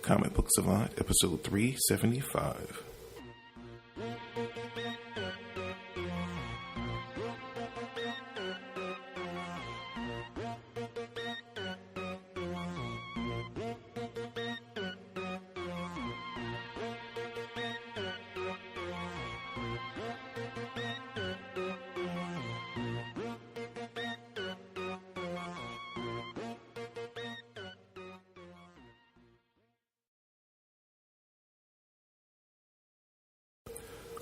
Comic Book Savant, episode 375.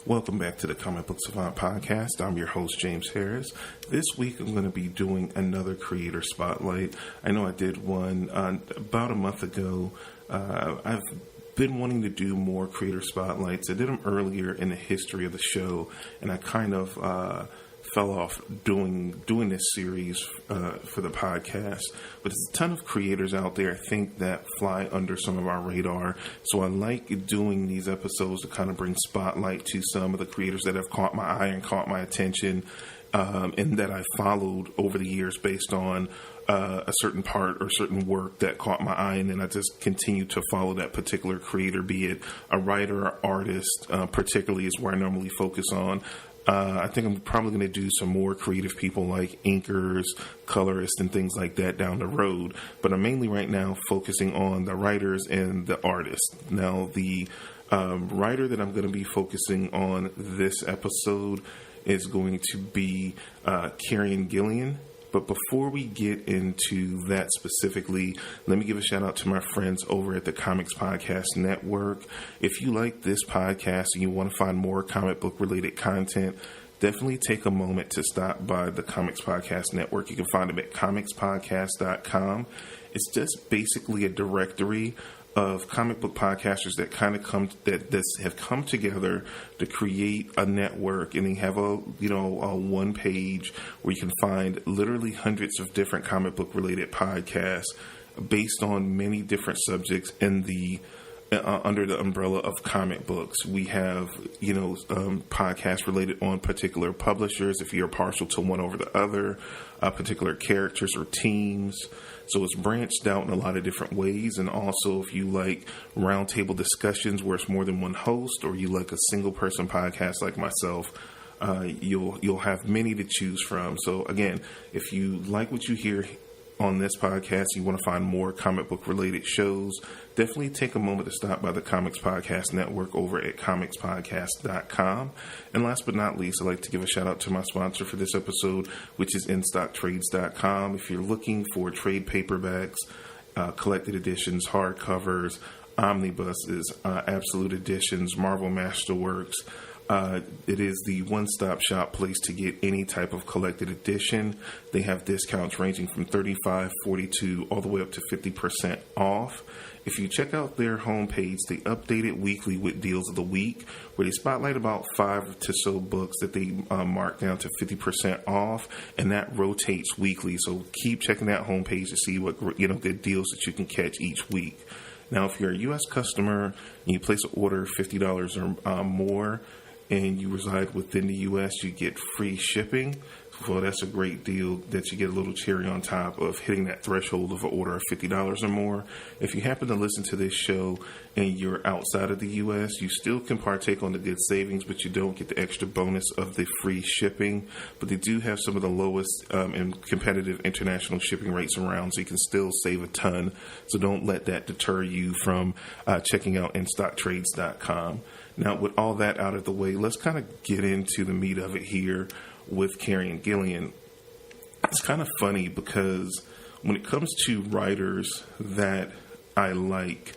Welcome back to the Comic Book Savant podcast. I'm your host, James Harris. This week, I'm going to be doing another creator spotlight. I know I did one about a month ago. I've been wanting to do more creator spotlights. I did them earlier in the history of the show, and I kind of fell off doing this series for the podcast. But there's a ton of creators out there, I think, that fly under some of our radar. So I like doing these episodes to kind of bring spotlight to some of the creators that have caught my eye and caught my attention, and that I followed over the years based on a certain part or certain work that caught my eye, and then I just continue to follow that particular creator, be it a writer or artist, particularly is where I normally focus on. I think I'm probably going to do some more creative people like inkers, colorists, and things like that down the road. But I'm mainly right now focusing on the writers and the artists. Now, the writer that I'm going to be focusing on this episode is going to be Kieron Gillen. But before we get into that specifically, let me give a shout out to my friends over at the Comics Podcast Network. If you like this podcast and you want to find more comic book related content, definitely take a moment to stop by the Comics Podcast Network. You can find them at comicspodcast.com. It's just basically a directory of comic book podcasters that kind of have come together to create a network, and they have a one page where you can find literally hundreds of different comic book related podcasts based on many different subjects in the under the umbrella of comic books. We have podcasts related on particular publishers if you're partial to one over the other, particular characters or teams. So it's branched out in a lot of different ways. And also, if you like roundtable discussions where it's more than one host, or you like a single person podcast like myself, you'll have many to choose from. So again, if you like what you hear on this podcast, you want to find more comic book related shows, definitely take a moment to stop by the Comics Podcast Network over at comicspodcast.com. And last but not least, I'd like to give a shout out to my sponsor for this episode, which is InStockTrades.com. If you're looking for trade paperbacks, collected editions, hardcovers, omnibuses, absolute editions, Marvel Masterworks, it is the one-stop shop place to get any type of collected edition. They have discounts ranging from 35%, 42%, all the way up to 50% off. If you check out their homepage, they update it weekly with deals of the week, where they spotlight about 5 to so books that they mark down to 50% off, and that rotates weekly. So keep checking that homepage to see what good deals that you can catch each week. Now, if you're a U.S. customer and you place an order $50 or more, and you reside within the U.S., you get free shipping. Well, that's a great deal that you get a little cherry on top of hitting that threshold of an order of $50 or more. If you happen to listen to this show and you're outside of the U.S., you still can partake on the good savings, but you don't get the extra bonus of the free shipping. But they do have some of the lowest and competitive international shipping rates around, so you can still save a ton. So don't let that deter you from checking out InStockTrades.com. Now, with all that out of the way, let's kind of get into the meat of it here with Kieron Gillen. It's kind of funny because when it comes to writers that I like,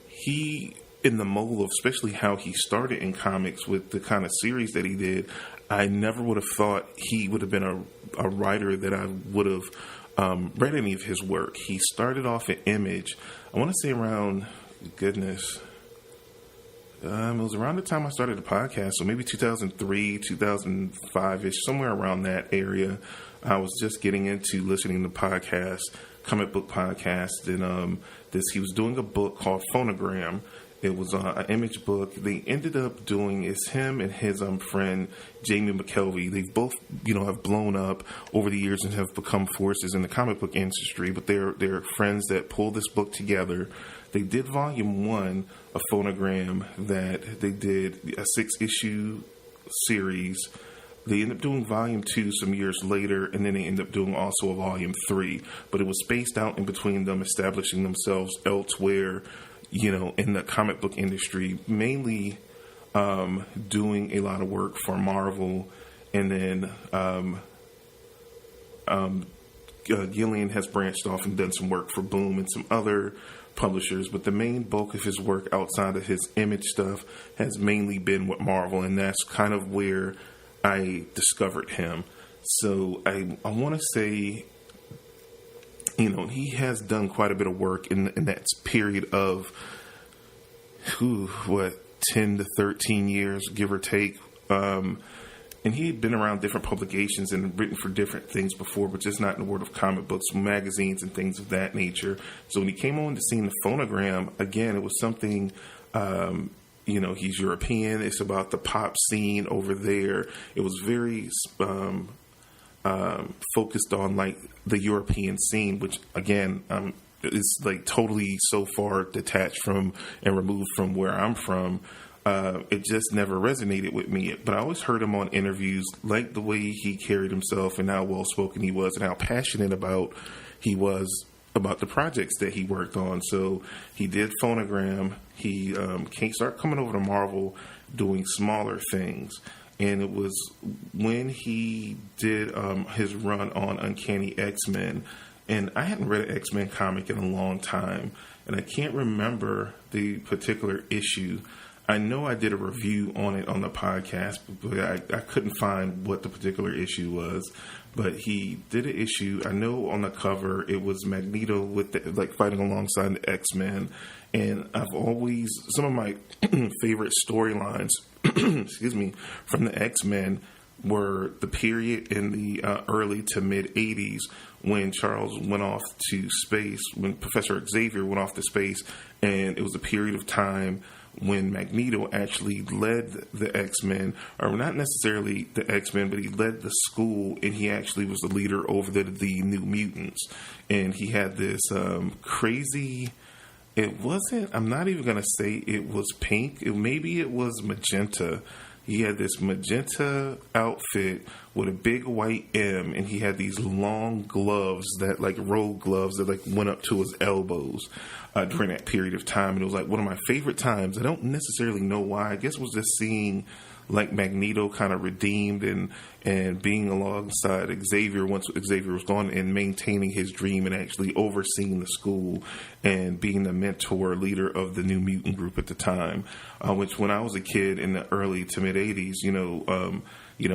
he, in the mold of especially how he started in comics with the kind of series that he did, I never would have thought he would have been a writer that I would have read any of his work. He started off at Image, I want to say around, goodness, it was around the time I started the podcast, so maybe 2003, 2005-ish, somewhere around that area. I was just getting into listening to podcasts, comic book podcasts, and he was doing a book called Phonogram. It was an Image book. They ended up doing, it's him and his friend Jamie McKelvey. They've both, have blown up over the years and have become forces in the comic book industry, but they're friends that pulled this book together They did volume 1, a phonogram that they did a 6-issue series. They ended up doing volume 2 some years later, and then they ended up doing also a volume 3. But it was spaced out in between them establishing themselves elsewhere, in the comic book industry, mainly doing a lot of work for Marvel. And then Gillen has branched off and done some work for Boom and some other publishers, but the main bulk of his work outside of his Image stuff has mainly been with Marvel, and that's kind of where I discovered him. So I want to say, he has done quite a bit of work in that period of 10 to 13 years, give or take. And he had been around different publications and written for different things before, but just not in the world of comic books, magazines, and things of that nature. So when he came on to seeing the phonogram, again, it was something, he's European. It's about the pop scene over there. It was very focused on, like, the European scene, which, again, is, like, totally so far detached from and removed from where I'm from. It just never resonated with me. But I always heard him on interviews, like the way he carried himself and how well-spoken he was and how passionate he was about the projects that he worked on. So he did Phonogram. He started coming over to Marvel doing smaller things. And it was when he did his run on Uncanny X-Men. And I hadn't read an X-Men comic in a long time. And I can't remember the particular issue. I know I did a review on it on the podcast, but I couldn't find what the particular issue was. But he did an issue. I know on the cover it was Magneto with fighting alongside the X-Men. And some of my favorite storylines, excuse me, from the X-Men were the period in the early to mid 80s when Charles went off to space, when Professor Xavier went off to space, and it was a period of time when Magneto actually led the X-Men, or not necessarily the X-Men, but he led the school, and he actually was the leader over the New Mutants. And he had this crazy, I'm not even going to say it was pink, maybe it was magenta. He had this magenta outfit with a big white M, and he had these long gloves rogue gloves that went up to his elbows during that period of time. And it was one of my favorite times. I don't necessarily know why. I guess it was just seeing Magneto kind of redeemed and being alongside Xavier once Xavier was gone, and maintaining his dream and actually overseeing the school and being the mentor leader of the New Mutant group at the time, which when I was a kid in the early to mid 80s,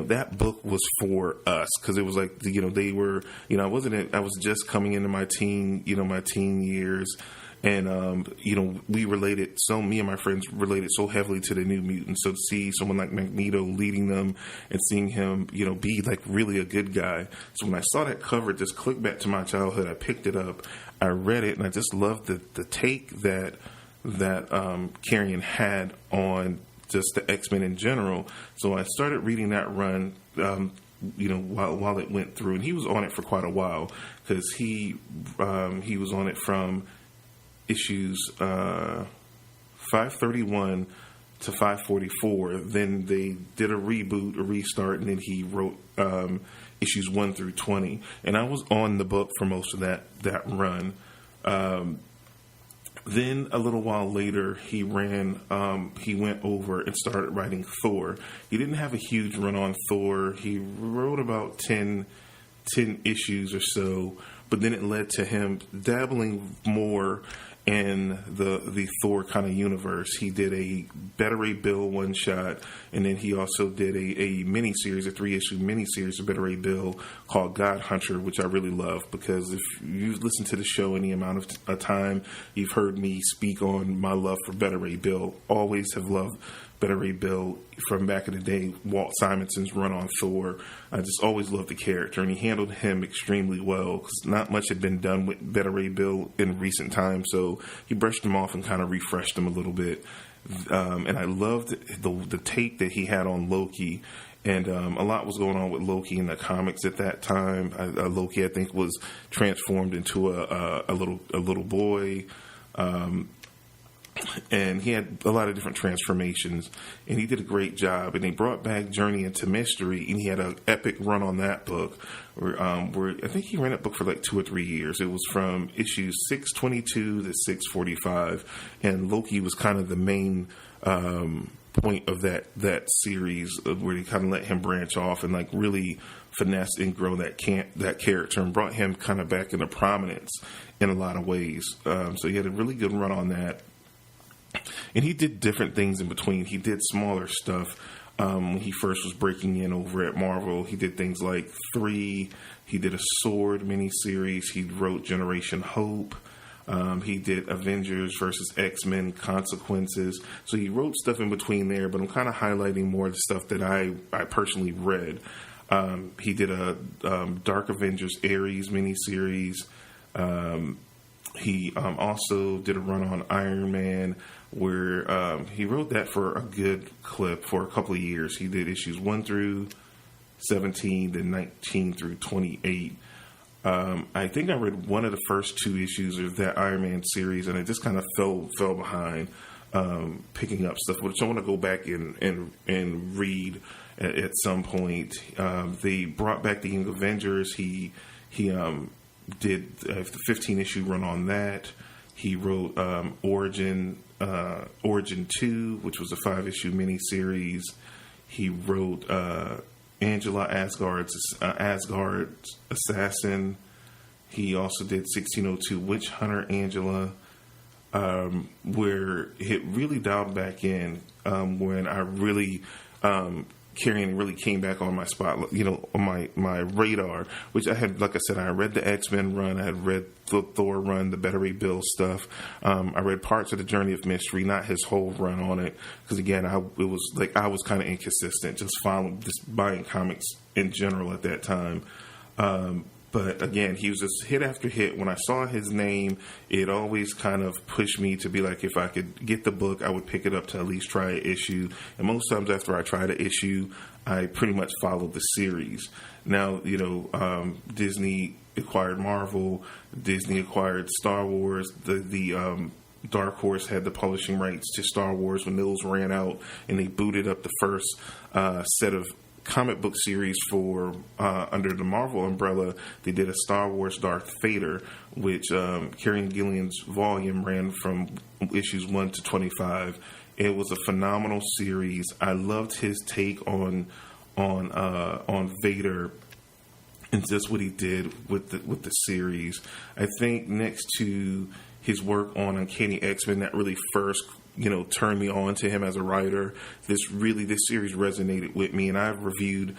that book was for us, because it was they were, I was just coming into my teen years. And, me and my friends related so heavily to the New Mutants. So to see someone like Magneto leading them and seeing him, be really a good guy. So when I saw that cover, it just clicked back to my childhood. I picked it up, I read it, and I just loved the take that Kieron had on just the X-Men in general. So I started reading that run, while it went through. And he was on it for quite a while, because he was on it from issues 531 to 544. Then they did a reboot, a restart, and then he wrote issues 1 through 20. And I was on the book for most of that run. Then a little while later, he went over and started writing Thor. He didn't have a huge run on Thor. He wrote about 10 issues or so, but then it led to him dabbling more in the Thor kind of universe. He did a Beta Ray Bill one shot, and then he also did a miniseries, a 3-issue miniseries of Beta Ray Bill called God Hunter, which I really love, because if you've listened to the show any amount of time, you've heard me speak on my love for Beta Ray Bill. Always have loved Beta Ray Bill from back in the day, Walt Simonson's run on Thor. I just always loved the character, and he handled him extremely well, because not much had been done with Beta Ray Bill in recent times, so he brushed him off and kind of refreshed him a little bit. And I loved the take that he had on Loki, and a lot was going on with Loki in the comics at that time. Loki, I think, was transformed into a little boy. and he had a lot of different transformations, and he did a great job. And they brought back Journey into Mystery, and he had an epic run on that book, where I think he ran that book for like 2 or 3 years. It was from issues 622 to 645, and Loki was kind of the main point of that series, where they kind of let him branch off and like really finesse and grow that character, and brought him kind of back into prominence in a lot of ways. So he had a really good run on that. And he did different things in between. He did smaller stuff when he first was breaking in over at Marvel. He did things like 3. He did a Sword miniseries. He wrote Generation Hope. He did Avengers versus X-Men Consequences. So he wrote stuff in between there, but I'm kind of highlighting more of the stuff that I personally read. He did a Dark Avengers Ares miniseries. He also did a run on Iron Man, where he wrote that for a good clip for a couple of years. He did issues 1 through 17, then 19 through 28. I think I read one of the first 2 issues of that Iron Man series, and I just kind of fell behind picking up stuff, which I want to go back and read at some point. They brought back the Young Avengers. He did the 15-issue run on that. He wrote Origin 2, which was a 5-issue miniseries. He wrote Angela, Asgard's assassin. He also did 1602 Witch Hunter Angela, where it really dialed back in when I really Kieron really came back on my spot, on my radar, which I had, like I said, I read the X-Men run, I had read the Thor run, the Beta Ray Bill stuff. I read parts of the Journey of Mystery, not his whole run on it, because again, I was kind of inconsistent, just buying comics in general at that time. But again, he was just hit after hit. When I saw his name, it always kind of pushed me to be like, if I could get the book, I would pick it up to at least try an issue. And most times after I tried an issue, I pretty much followed the series. Now, Disney acquired Marvel, Disney acquired Star Wars, the Dark Horse had the publishing rights to Star Wars when those ran out, and they booted up the first set of comic book series for under the Marvel umbrella. They did a Star Wars Darth Vader, which Kieron Gillen's volume ran from issues 1 to 25. It was a phenomenal series. I loved his take on Vader and just what he did with the series. I think next to his work on Uncanny X-Men, that really first turned me on to him as a writer. This series resonated with me, and I reviewed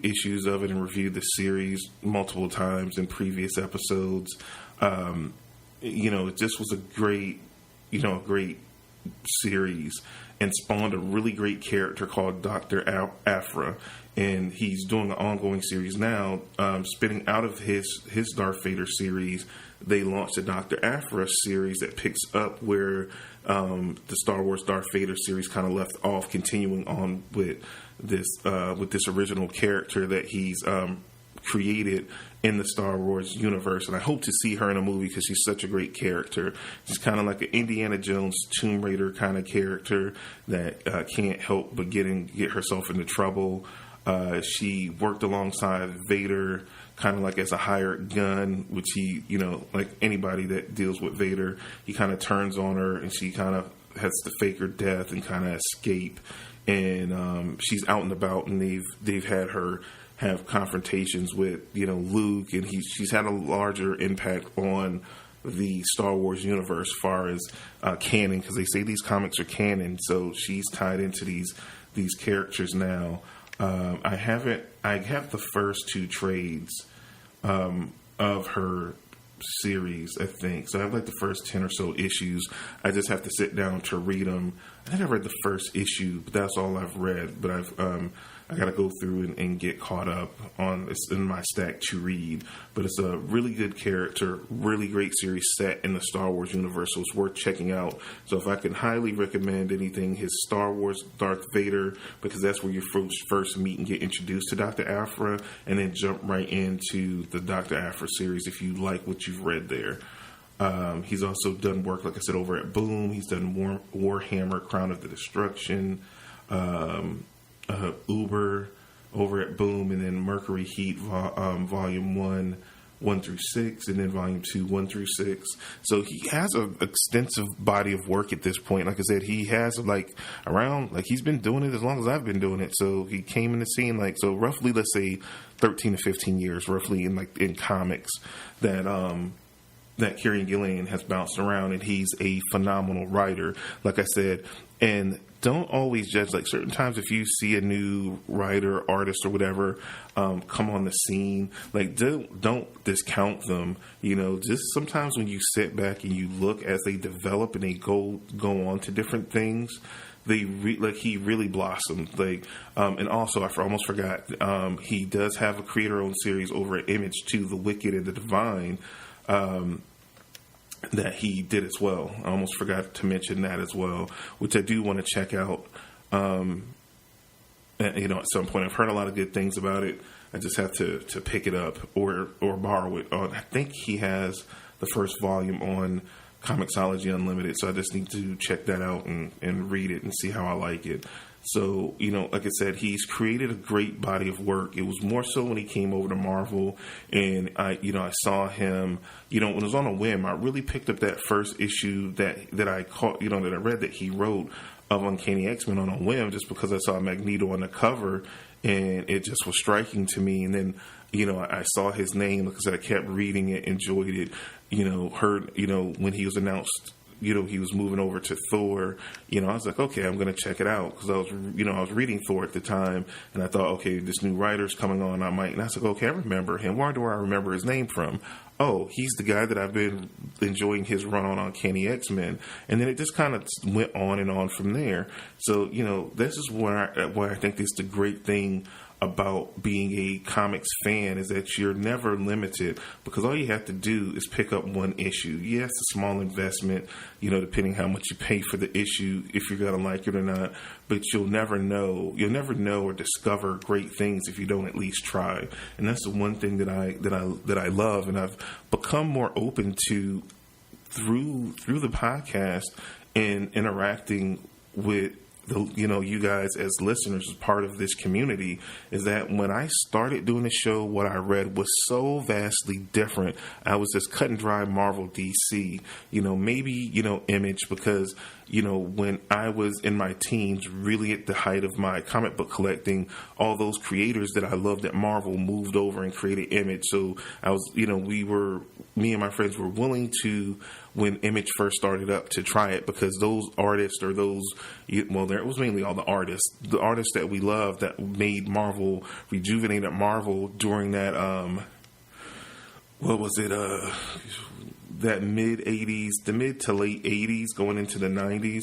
issues of it and reviewed the series multiple times in previous episodes. It just was a great series, and spawned a really great character called Dr. Aphra, and he's doing an ongoing series now. Spinning out of his Darth Vader series, they launched a Dr. Aphra series that picks up where the Star Wars Darth Vader series kind of left off, continuing on with this original character that he's created in the Star Wars universe. And I hope to see her in a movie because she's such a great character. She's kind of like an Indiana Jones Tomb Raider kind of character that can't help but get herself into trouble. She worked alongside Vader, kind of like as a hired gun, which he, like anybody that deals with Vader, he kind of turns on her, and she kind of has to fake her death and kind of escape. And she's out and about, and they've had her have confrontations with Luke, and she's had a larger impact on the Star Wars universe as far as canon, because they say these comics are canon, so she's tied into these characters now. I have the first 2 trades of her series, I think. So I have like the first 10 or so issues. I just have to sit down to read them. I think I read the first issue, but that's all I've read. But I got to go through and get caught up on. It's in my stack to read. But it's a really good character, really great series set in the Star Wars universe, so it's worth checking out. So if I can highly recommend anything, his Star Wars Darth Vader, because that's where you first meet and get introduced to Dr. Aphra, and then jump right into the Dr. Aphra series if you like what you've read there. He's also done work, like I said, over at Boom. He's done Warhammer, Crown of the Destruction, Uber over at Boom, and then Mercury Heat Volume 1 through 6, and then Volume 2 1 through 6. So he has an extensive body of work at this point. Like I said, he has he's been doing it as long as I've been doing it. So he came in the scene so roughly, let's say 13 to 15 years roughly in comics that Kieron Gillen has bounced around, and he's a phenomenal writer, like I said. And don't always judge. Like, certain times if you see a new writer, artist, or whatever come on the scene, like, don't discount them. Just sometimes when you sit back and you look as they develop and they go on to different things, he really blossomed. And also I almost forgot, he does have a creator-owned series over at Image too, The Wicked and the Divine, that he did as well. I almost forgot to mention that as well, which I do want to check out. At some point, I've heard a lot of good things about it. I just have to pick it up or borrow it. I think he has the first volume on Comixology Unlimited, so I just need to check that out and read it and see how I like it. So, like I said, he's created a great body of work. It was more so when he came over to Marvel, and I saw him, when it was on a whim. I really picked up that first issue that I caught, that I read that he wrote of Uncanny X-Men on a whim, just because I saw Magneto on the cover, and it just was striking to me. And then, I saw his name, like I said, I kept reading it, enjoyed it, heard, when he was announced, he was moving over to Thor, I was like, okay, I'm going to check it out, because I was reading Thor at the time, and I thought, okay, this new writer's coming on, I might, and I was like, okay, I remember him. Where do I remember his name from? Oh, he's the guy that I've been enjoying his run on Uncanny X-Men. And then it just kind of went on and on from there. So, this is where I think is the great thing about being a comics fan, is that you're never limited, because all you have to do is pick up one issue. Yes, a small investment, depending how much you pay for the issue, if you're going to like it or not, but you'll never know or discover great things if you don't at least try. And that's the one thing that I love, and I've become more open to through the podcast and interacting with you guys as listeners, as part of this community, is that when I started doing the show, what I read was so vastly different. I was just cut and dry Marvel, DC, maybe, Image, because, when I was in my teens, really at the height of my comic book collecting, all those creators that I loved at Marvel moved over and created Image. So I was, me and my friends were willing to, when Image first started up, to try it, because those artists, or it was mainly all the artists that we loved, that made Marvel, rejuvenated Marvel during that, that mid-'80s, the mid to late 80s, going into the 90s,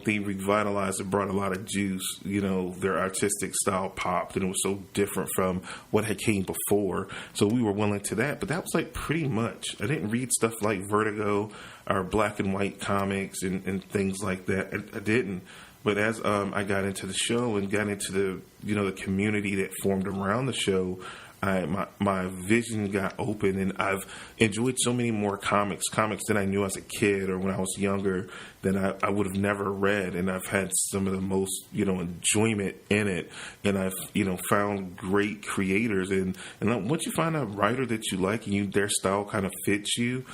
they revitalized and brought a lot of juice. Their artistic style popped, and it was so different from what had came before. So we were willing to that, but that was pretty much. I didn't read stuff like Vertigo or black and white comics and things like that. I didn't. But as I got into the show and got into the the community that formed around the show, my vision got open, and I've enjoyed so many more comics that I knew as a kid or when I was younger that I would have never read, and I've had some of the most enjoyment in it, and I've found great creators, and once you find a writer that you like and their style kind of fits you,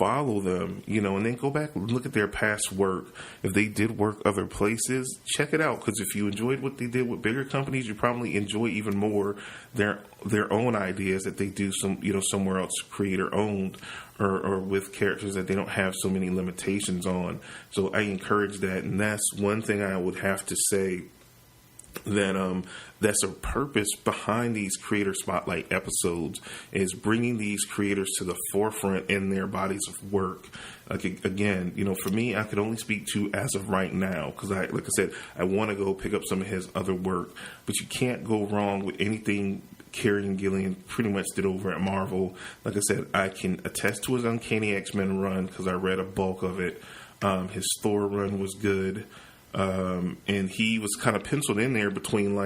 follow them, and then go back and look at their past work. If they did work other places, check it out, because if you enjoyed what they did with bigger companies, you probably enjoy even more their own ideas that they do somewhere else, creator owned, or with characters that they don't have so many limitations on. So I encourage that, and that's one thing I would have to say, that that's a purpose behind these creator spotlight episodes, is bringing these creators to the forefront in their bodies of work. Like, again, for me, I could only speak to as of right now, because like I said, I want to go pick up some of his other work, but you can't go wrong with anything Kieron Gillen pretty much did over at Marvel. Like I said, I can attest to his Uncanny X-Men run, because I read a bulk of it. His Thor run was good. And he was kind of penciled in there between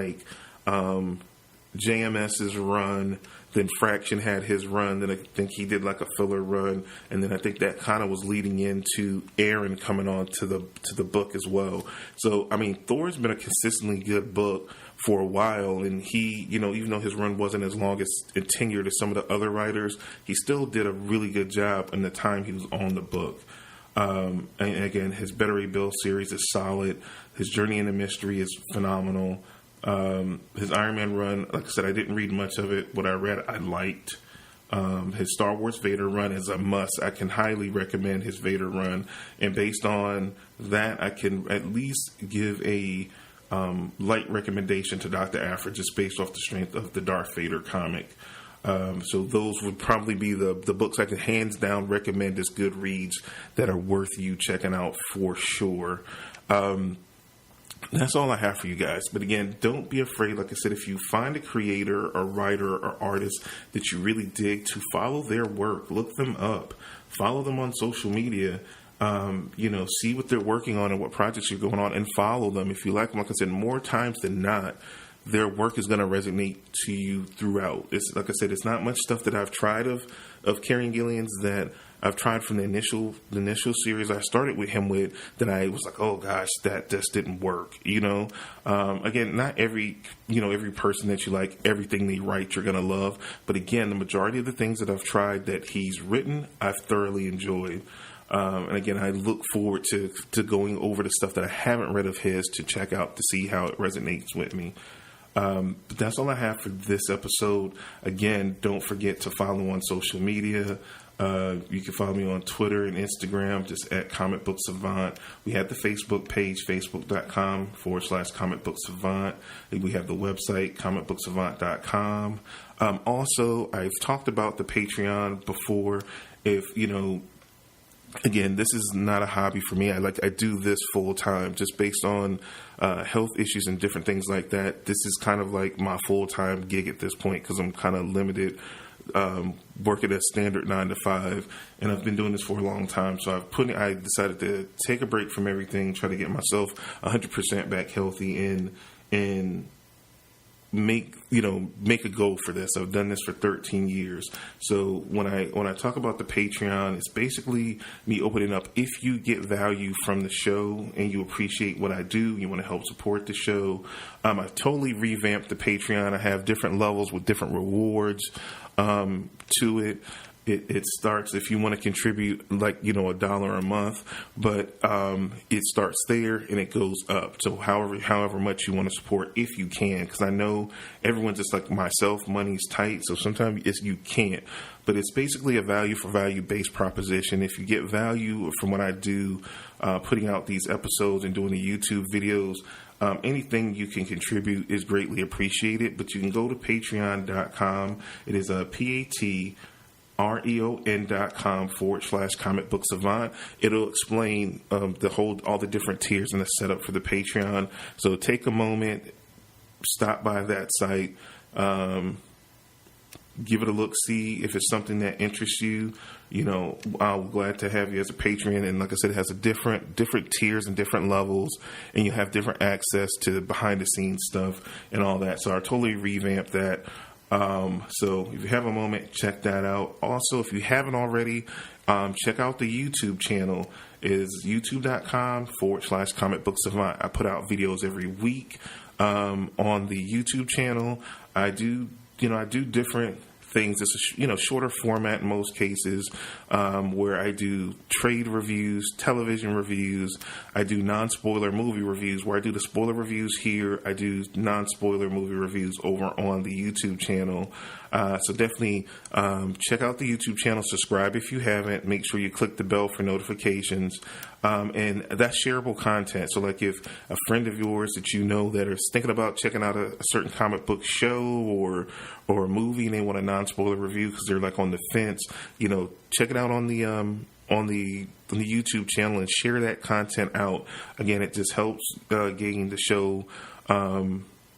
JMS's run Then Fraction had his run. Then I think he did like a filler run, and then I think that kind of was leading into Aaron coming on to the book as well. So I mean, Thor's been a consistently good book for a while, and he, even though his run wasn't as long as tenured as some of the other writers, he still did a really good job in the time he was on the book. And again, his Better Rebuild series is solid. His Journey into Mystery is phenomenal. His Iron Man run, like I said, I didn't read much of it. What I read, I liked. His Star Wars Vader run is a must. I can highly recommend his Vader run. And based on that, I can at least give a light recommendation to Dr. Aphra, just based off the strength of the Darth Vader comic. So those would probably be the books I can hands down recommend as good reads that are worth you checking out for sure. That's all I have for you guys. But again, don't be afraid. Like I said, if you find a creator or writer or artist that you really dig, to follow their work, look them up, follow them on social media. See what they're working on and what projects are going on, and follow them. If you like them, like I said, more times than not, their work is going to resonate to you throughout. It's like I said, it's not much stuff that I've tried of Kieron Gillen's that I've tried from the initial series I started with him with, that I was like, oh gosh, that just didn't work. Again, not every person that you like, everything they write, you're going to love. But again, the majority of the things that I've tried that he's written, I've thoroughly enjoyed. And again, I look forward to going over the stuff that I haven't read of his to check out to see how it resonates with me. But that's all I have for this episode. Again, don't forget to follow on social media. You can follow me on Twitter and Instagram, just at Comic Book Savant. We have the Facebook page, facebook.com/Comic Book Savant. We have the website, comicbooksavant.com. Also, I've talked about the Patreon before. Again, this is not a hobby for me. I do this full time just based on health issues and different things like that. This is kind of like my full time gig at this point because I'm kind of limited, working a standard 9 to 5, and I've been doing this for a long time. So I decided to take a break from everything, try to get myself 100% back healthy, and make a goal for this. I've done this for 13 years. So when I talk about the Patreon, it's basically me opening up. If you get value from the show and you appreciate what I do, you want to help support the show, I've totally revamped the Patreon. I have different levels with different rewards to it. It starts, if you want to contribute, like, $1 a month, but it starts there and it goes up. So however much you want to support, if you can, because I know everyone's just like myself, money's tight, so sometimes you can't. But it's basically a value for value based proposition. If you get value from what I do, putting out these episodes and doing the YouTube videos, anything you can contribute is greatly appreciated. But you can go to patreon.com. It is a patreon.com/Comic Book Savant. It'll explain all the different tiers and the setup for the Patreon. So take a moment, stop by that site, give it a look, see if it's something that interests you. I'm glad to have you as a patron. And like I said, it has a different tiers and different levels, and you have different access to behind the scenes stuff and all that. So I totally revamped that. So if you have a moment, check that out. Also, if you haven't already, check out the YouTube channel. Is youtube.com/Comic Book Savant. I put out videos every week on the YouTube channel. I do different things. It's a shorter format in most cases, where I do trade reviews, television reviews. I do non-spoiler movie reviews. Where I do the spoiler reviews here, I do non-spoiler movie reviews over on the YouTube channel. So definitely check out the YouTube channel. Subscribe if you haven't. Make sure you click the bell for notifications. And that's shareable content. So like if a friend of yours that that is thinking about checking out a certain comic book show or a movie, and they want a non-spoiler review because they're like on the fence, check it out on the YouTube channel and share that content out. Again, it just helps gain the show,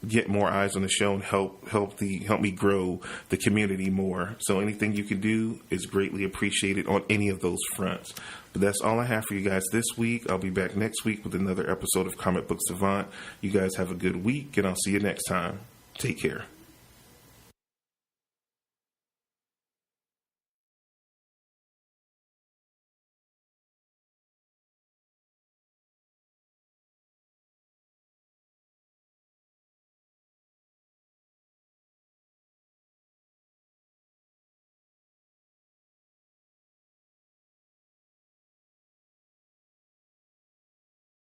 get more eyes on the show, and help me grow the community more. So anything you can do is greatly appreciated on any of those fronts. But that's all I have for you guys this week. I'll be back next week with another episode of Comic Book Savant. You guys have a good week, and I'll see you next time. Take care.